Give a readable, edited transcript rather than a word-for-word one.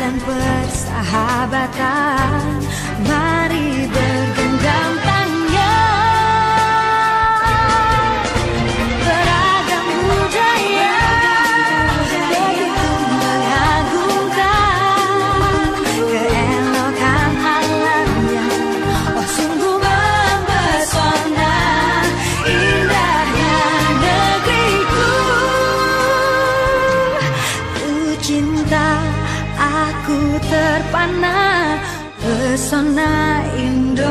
dan persahabatan. Mari bergenggam tangan, beragam budaya begitu mengagumkan keelokan alamnya. Oh sungguh mempesona indahnya negeriku. Ku cinta, aku terpana pesona Indonesia.